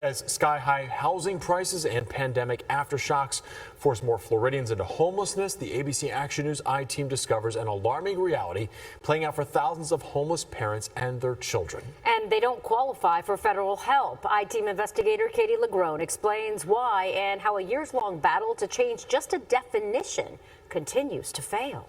As sky-high housing prices and pandemic aftershocks force more Floridians into homelessness, the ABC Action News I-Team discovers an alarming reality playing out for thousands of homeless parents and their children. And they don't qualify for federal help. I-Team investigator Katie Lagrone explains why and how a years-long battle to change just a definition continues to fail.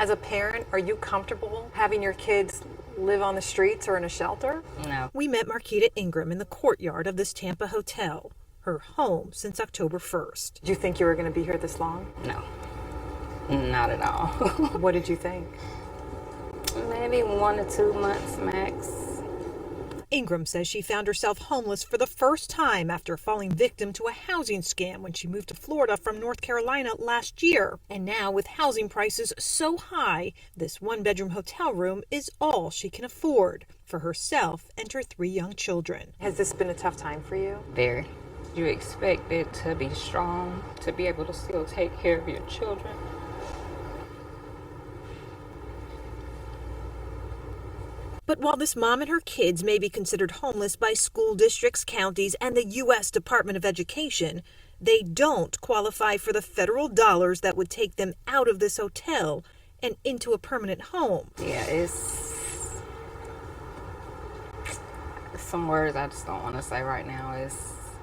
As a parent, are you comfortable having your kids live on the streets or in a shelter? No. We met Marquita Ingram in the courtyard of this Tampa hotel, her home since October 1st. Did you think you were going to be here this long? No, not at all. What did you think? Maybe 1 to 2 months max. Ingram says she found herself homeless for the first time after falling victim to a housing scam when she moved to Florida from North Carolina last year. And now, with housing prices so high, this one-bedroom hotel room is all she can afford for herself and her 3 young children. Has this been a tough time for you? Very. You expect it to be strong, to be able to still take care of your children. But while this mom and her kids may be considered homeless by school districts, counties, and the U.S. Department of Education, they don't qualify for the federal dollars that would take them out of this hotel and into a permanent home. Yeah, it's some words I just don't want to say right now.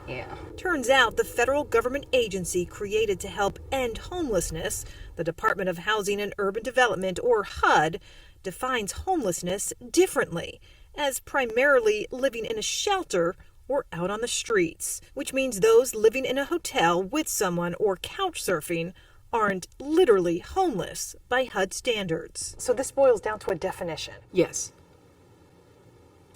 Yeah. Turns out the federal government agency created to help end homelessness, the Department of Housing and Urban Development, or HUD, defines homelessness differently, as primarily living in a shelter or out on the streets, which means those living in a hotel with someone or couch surfing aren't literally homeless by HUD standards. So this boils down to a definition. Yes.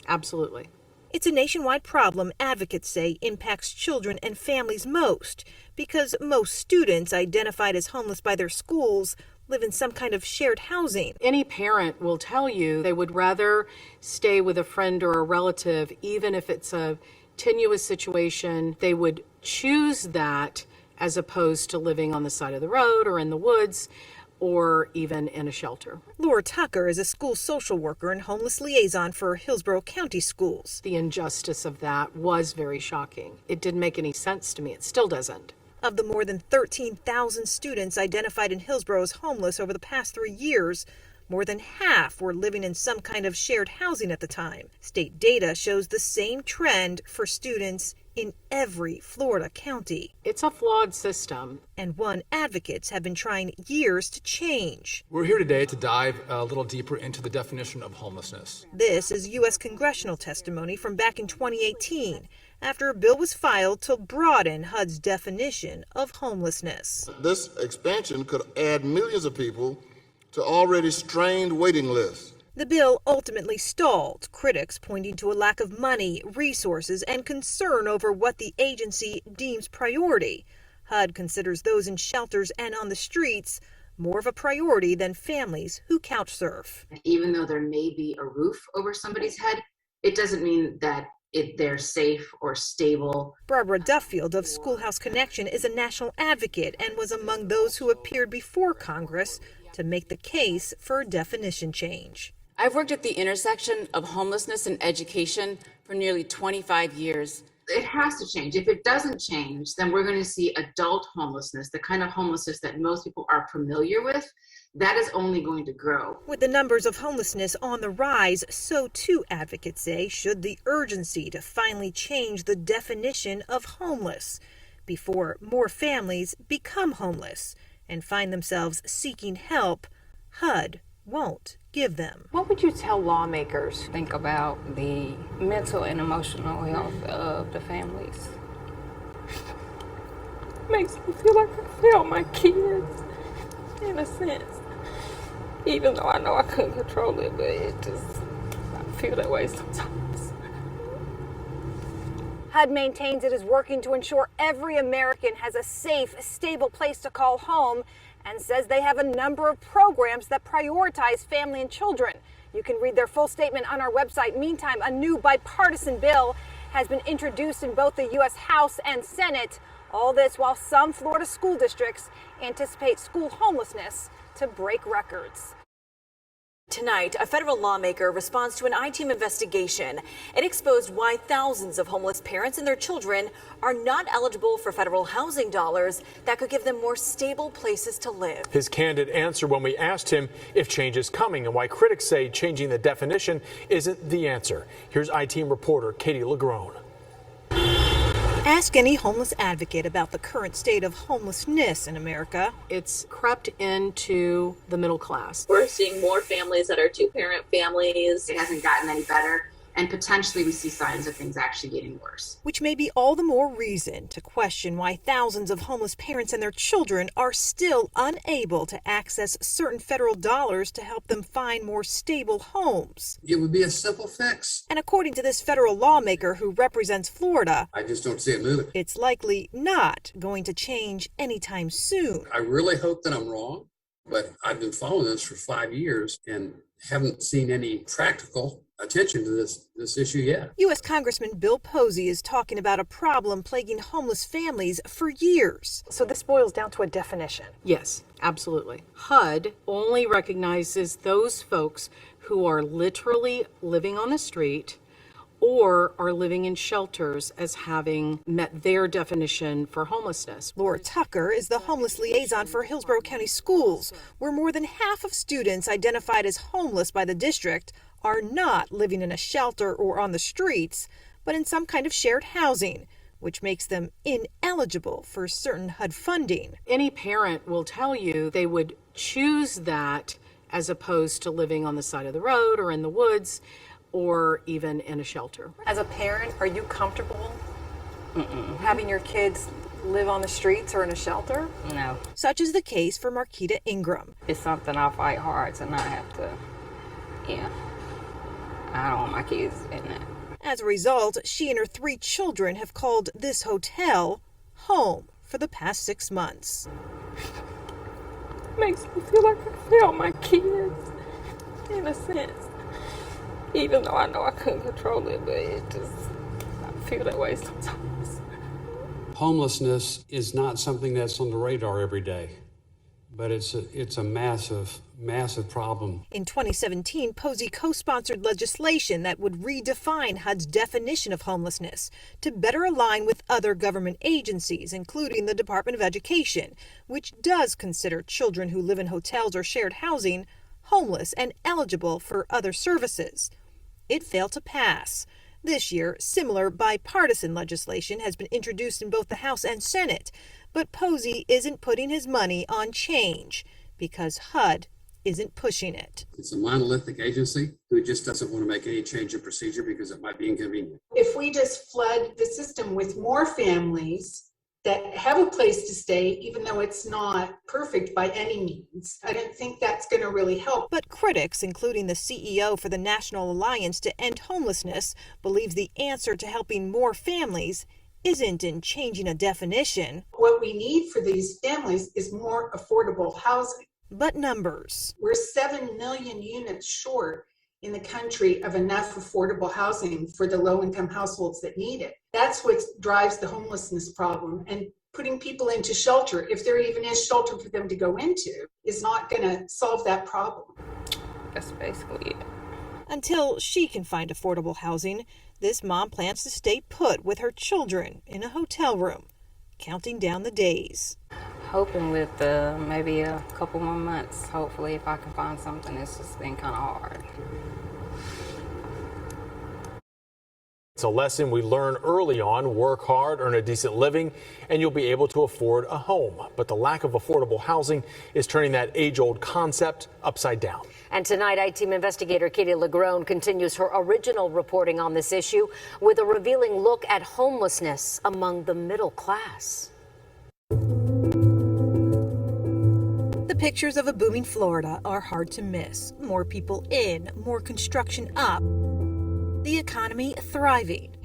Absolutely. It's a nationwide problem advocates say impacts children and families most, because most students identified as homeless by their schools live in some kind of shared housing. Any parent will tell you they would rather stay with a friend or a relative, even if it's a tenuous situation. They would choose that as opposed to living on the side of the road or in the woods or even in a shelter. Laura Tucker is a school social worker and homeless liaison for Hillsborough County Schools. The injustice of that was very shocking. It didn't make any sense to me. It still doesn't. Of the more than 13,000 students identified in Hillsborough as homeless over the past 3 years, more than half were living in some kind of shared housing at the time. State data shows the same trend for students in every Florida county. It's a flawed system. And one advocates have been trying years to change. We're here today to dive a little deeper into the definition of homelessness. This is U.S. congressional testimony from back in 2018, after a bill was filed to broaden HUD's definition of homelessness. This expansion could add millions of people to already strained waiting lists. The bill ultimately stalled, critics pointing to a lack of money, resources, and concern over what the agency deems priority. HUD considers those in shelters and on the streets more of a priority than families who couch surf. Even though there may be a roof over somebody's head, it doesn't mean that they're safe or stable. Barbara Duffield of Schoolhouse Connection is a national advocate and was among those who appeared before Congress to make the case for a definition change. I've worked at the intersection of homelessness and education for nearly 25 years. It has to change. If it doesn't change, then we're going to see adult homelessness, the kind of homelessness that most people are familiar with. That is only going to grow. With the numbers of homelessness on the rise, so too advocates say should the urgency to finally change the definition of homeless before more families become homeless and find themselves seeking help HUD won't give them. What would you tell lawmakers? Think about the mental and emotional health of the families. Makes me feel like I failed my kids, in a sense. Even though I know I couldn't control it, but I feel that way sometimes. HUD maintains it is working to ensure every American has a safe, stable place to call home, and says they have a number of programs that prioritize family and children. You can read their full statement on our website. Meantime, a new bipartisan bill has been introduced in both the U.S. House and Senate. All this while some Florida school districts anticipate school homelessness to break records. Tonight, a federal lawmaker responds to an I-Team investigation. It exposed why thousands of homeless parents and their children are not eligible for federal housing dollars that could give them more stable places to live. His candid answer when we asked him if change is coming and why critics say changing the definition isn't the answer. Here's I-Team reporter Katie LaGrone. Ask any homeless advocate about the current state of homelessness in America. It's crept into the middle class. We're seeing more families that are two-parent families. It hasn't gotten any better. And potentially we see signs of things actually getting worse. Which may be all the more reason to question why thousands of homeless parents and their children are still unable to access certain federal dollars to help them find more stable homes. It would be a simple fix. And according to this federal lawmaker who represents Florida, I just don't see it moving. it's likely not going to change anytime soon. I really hope that I'm wrong, but I've been following this for 5 years and haven't seen any practical attention to this issue yet. U.S. Congressman Bill Posey is talking about a problem plaguing homeless families for years. So this boils down to a definition. Yes, absolutely. HUD only recognizes those folks who are literally living on the street or are living in shelters as having met their definition for homelessness. Laura Tucker is the homeless liaison for Hillsborough County Schools, where more than half of students identified as homeless by the district are not living in a shelter or on the streets, but in some kind of shared housing, which makes them ineligible for certain HUD funding. Any parent will tell you they would choose that as opposed to living on the side of the road or in the woods or even in a shelter. As a parent, are you comfortable having your kids live on the streets or in a shelter? No. Such is the case for Marquita Ingram. It's something I fight hard to not have to, I don't want my kids in that. As a result, she and her 3 children have called this hotel home for the past 6 months. Makes me feel like I failed my kids, in a sense. Even though I know I couldn't control it, but I feel that way sometimes. Homelessness is not something that's on the radar every day, but it's a massive problem. In 2017, Posey co-sponsored legislation that would redefine HUD's definition of homelessness to better align with other government agencies, including the Department of Education, which does consider children who live in hotels or shared housing homeless and eligible for other services. It failed to pass. This year, similar bipartisan legislation has been introduced in both the House and Senate, but Posey isn't putting his money on change because HUD isn't pushing it. It's a monolithic agency who just doesn't want to make any change in procedure because it might be inconvenient. If we just flood the system with more families that have a place to stay, even though it's not perfect by any means, I don't think that's going to really help. But critics, including the CEO for the National Alliance to End Homelessness, believes the answer to helping more families isn't in changing a definition. What we need for these families is more affordable housing. But numbers. We're 7 million units short in the country of enough affordable housing for the low-income households that need it. That's what drives the homelessness problem. And putting people into shelter, if there even is shelter for them to go into, is not going to solve that problem. That's basically it. Until she can find affordable housing, this mom plans to stay put with her children in a hotel room, counting down the days. Hoping with maybe a couple more months, hopefully, if I can find something. It's just been kind of hard. It's a lesson we learn early on. Work hard, earn a decent living, and you'll be able to afford a home. But the lack of affordable housing is turning that age-old concept upside down. And tonight, I-Team investigator Katie LaGrone continues her original reporting on this issue with a revealing look at homelessness among the middle class. The pictures of a booming Florida are hard to miss. More people in, more construction up. The economy thriving.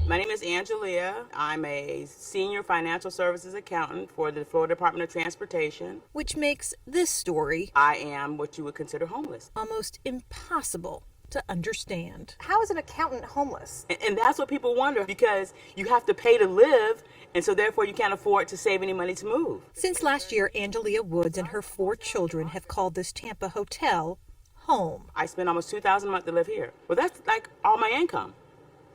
My name is Angelia. I'm a senior financial services accountant for the Florida Department of Transportation. Which makes this story, I am what you would consider homeless. Almost impossible to understand. How is an accountant homeless? And that's what people wonder, because you have to pay to live, and so therefore you can't afford to save any money to move. Since last year, Angelia Woods and her 4 children have called this Tampa hotel home. I spend almost $2,000 a month to live here. Well, that's like all my income.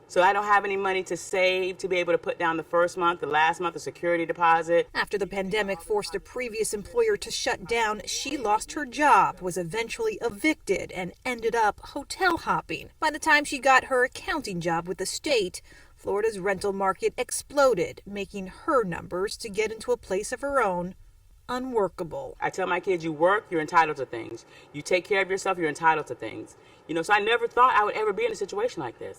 So I don't have any money to save to be able to put down the first month, the last month, the security deposit. After the pandemic forced a previous employer to shut down, she lost her job, was eventually evicted, and ended up hotel hopping. By the time she got her accounting job with the state, Florida's rental market exploded, making her numbers to get into a place of her own unworkable. I tell my kids, you work, you're entitled to things. You take care of yourself, you're entitled to things. So I never thought I would ever be in a situation like this.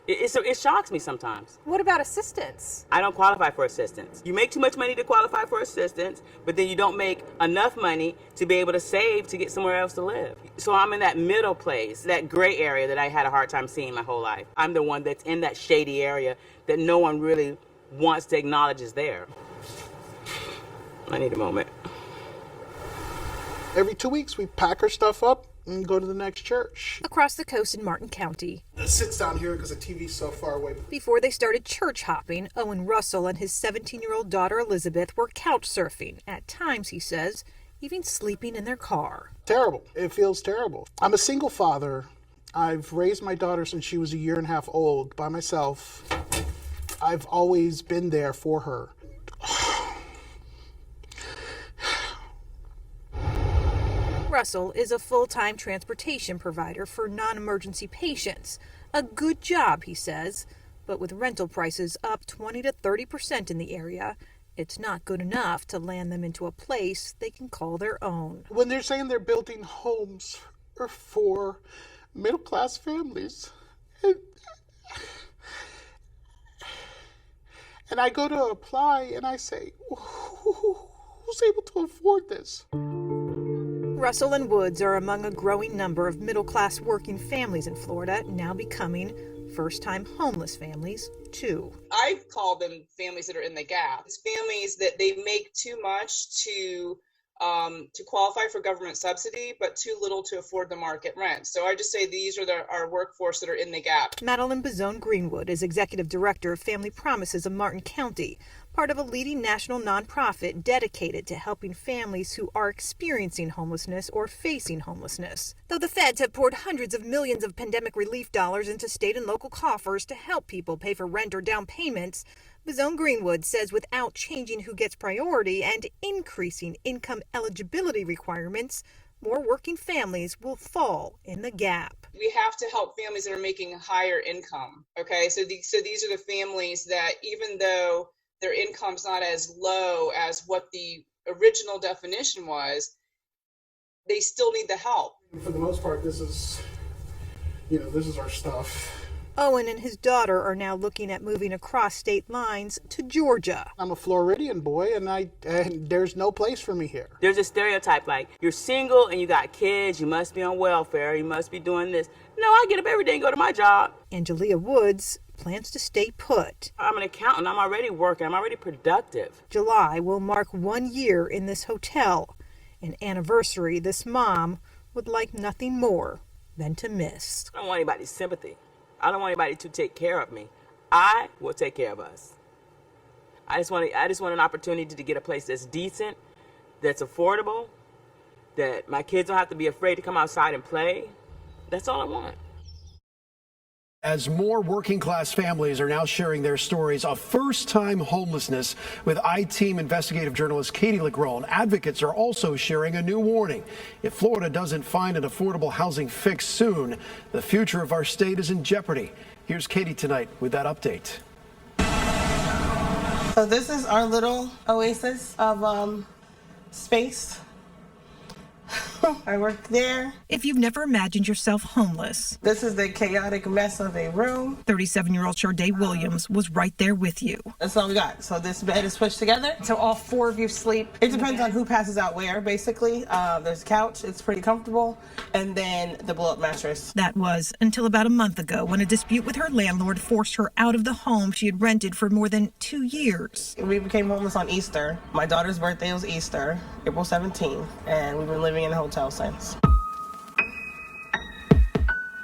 It shocks me sometimes. What about assistance? I don't qualify for assistance. You make too much money to qualify for assistance, but then you don't make enough money to be able to save to get somewhere else to live. So I'm in that middle place, that gray area that I had a hard time seeing my whole life. I'm the one that's in that shady area that no one really wants to acknowledge is there. I need a moment. Every 2 weeks, we pack our stuff up and go to the next church. Across the coast in Martin County. It sits down here because the TV's so far away. Before they started church hopping, Owen Russell and his 17-year-old daughter Elizabeth were couch surfing. At times, he says, even sleeping in their car. Terrible. It feels terrible. I'm a single father. I've raised my daughter since she was 1.5 years old by myself. I've always been there for her. Russell is a full-time transportation provider for non-emergency patients. A good job, he says, but with rental prices up 20 to 30% in the area, it's not good enough to land them into a place they can call their own. When they're saying they're building homes for middle-class families, and I go to apply and I say, who's able to afford this? Russell and Woods are among a growing number of middle-class working families in Florida, now becoming first-time homeless families, too. I call them families that are in the gap. It's families that they make too much to qualify for government subsidy, but too little to afford the market rent. So I just say these are our workforce that are in the gap. Madeline Bazone Greenwood is Executive Director of Family Promises of Martin County, part of a leading national nonprofit dedicated to helping families who are experiencing homelessness or facing homelessness. Though the feds have poured hundreds of millions of pandemic relief dollars into state and local coffers to help people pay for rent or down payments, Bazone Greenwood says without changing who gets priority and increasing income eligibility requirements, more working families will fall in the gap. We have to help families that are making higher income. Okay, so these are the families that even though their income's not as low as what the original definition was, they still need the help. For the most part, this is our stuff. Owen and his daughter are now looking at moving across state lines to Georgia. I'm a Floridian boy, and there's no place for me here. There's a stereotype like, you're single and you got kids, you must be on welfare, you must be doing this. No, I get up every day and go to my job. Angelia Woods plans to stay put. I'm an accountant. I'm already working. I'm already productive. July will mark 1 year in this hotel, an anniversary this mom would like nothing more than to miss. I don't want anybody's sympathy. I don't want anybody to take care of me. I will take care of us. I just want an opportunity to get a place that's decent, that's affordable, that my kids don't have to be afraid to come outside and play. That's all I want. As more working class families are now sharing their stories of first-time homelessness with I-Team investigative journalist Katie LaGrone, advocates are also sharing a new warning. If Florida doesn't find an affordable housing fix soon, the future of our state is in jeopardy. Here's Katie tonight with that update. So this is our little oasis of space. I work there. If you've never imagined yourself homeless, this is the chaotic mess of a room. 37-year-old Sharday Williams was right there with you. That's all we got. So this bed is pushed together. So all four of you sleep. It depends on who passes out where, basically. There's a couch. It's pretty comfortable. And then the blow-up mattress. That was until about a month ago when a dispute with her landlord forced her out of the home she had rented for more than 2 years. We became homeless on Easter. My daughter's birthday was Easter, April 17th. And we've been living in a hotel since.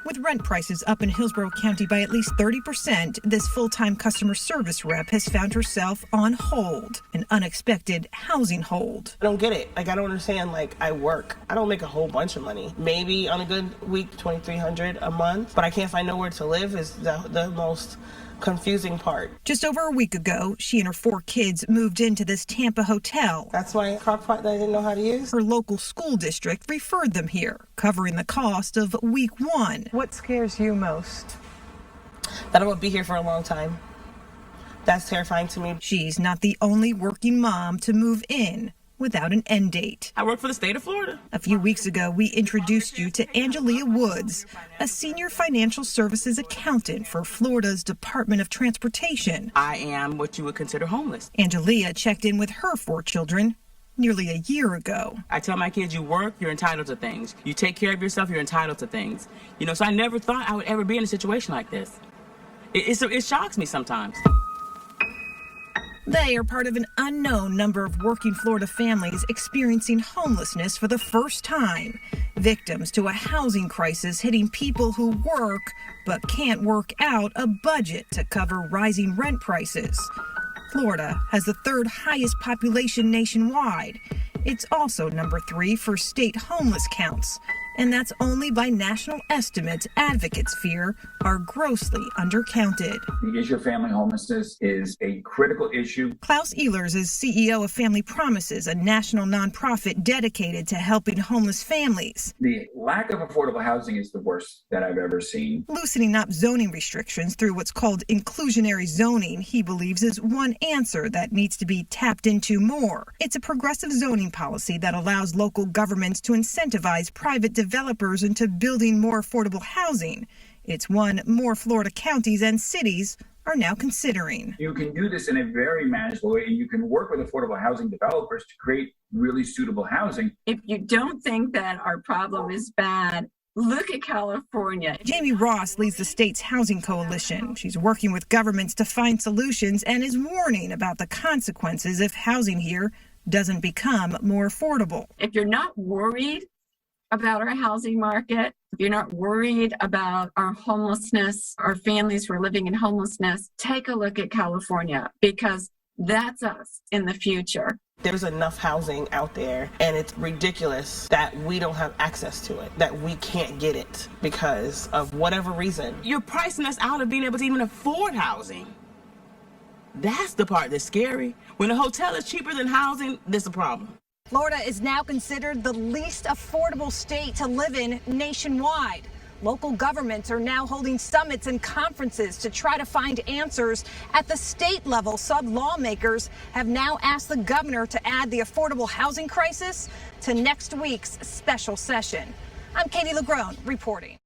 With rent prices up in Hillsborough County by at least 30%, this full-time customer service rep has found herself on hold, an unexpected housing hold. I don't get it. I don't understand. I work. I don't make a whole bunch of money. Maybe on a good week, $2,300 a month, but I can't find nowhere to live is the most confusing part. Just over a week ago, she and her 4 kids moved into this Tampa hotel. That's my crock pot that I didn't know how to use. Her local school district referred them here, covering the cost of week 1. What scares you most? That I won't be here for a long time. That's terrifying to me. She's not the only working mom to move in without an end date. I work for the state of Florida. A few weeks ago, we introduced you to Angelia Woods, a senior financial services accountant for Florida's Department of Transportation. I am what you would consider homeless. Angelia checked in with her 4 children nearly a year ago. I tell my kids, you work, you're entitled to things. You take care of yourself, you're entitled to things. So I never thought I would ever be in a situation like this. It shocks me sometimes. They are part of an unknown number of working Florida families experiencing homelessness for the first time, victims to a housing crisis hitting people who work but can't work out a budget to cover rising rent prices. Florida has the 3rd highest population nationwide. It's also number 3 for state homeless counts. And that's only by national estimates advocates fear are grossly undercounted. The issue of family homelessness is a critical issue. Klaus Ehlers is CEO of Family Promises, a national nonprofit dedicated to helping homeless families. The lack of affordable housing is the worst that I've ever seen. Loosening up zoning restrictions through what's called inclusionary zoning, he believes, is one answer that needs to be tapped into more. It's a progressive zoning policy that allows local governments to incentivize private developers into building more affordable housing. It's one more Florida counties and cities are now considering. You can do this in a very manageable way, and you can work with affordable housing developers to create really suitable housing. If you don't think that our problem is bad, look at California. Jamie Ross leads the state's housing coalition. She's working with governments to find solutions and is warning about the consequences if housing here doesn't become more affordable. If you're not worried about our housing market, if you're not worried about our homelessness, our families who are living in homelessness, take a look at California, because that's us in the future. There's enough housing out there, and it's ridiculous that we don't have access to it, that we can't get it because of whatever reason. You're pricing us out of being able to even afford housing. That's the part that's scary. When a hotel is cheaper than housing, there's a problem. Florida is now considered the least affordable state to live in nationwide. Local governments are now holding summits and conferences to try to find answers. At the state level, some lawmakers have now asked the governor to add the affordable housing crisis to next week's special session. I'm Katie LeGrone reporting.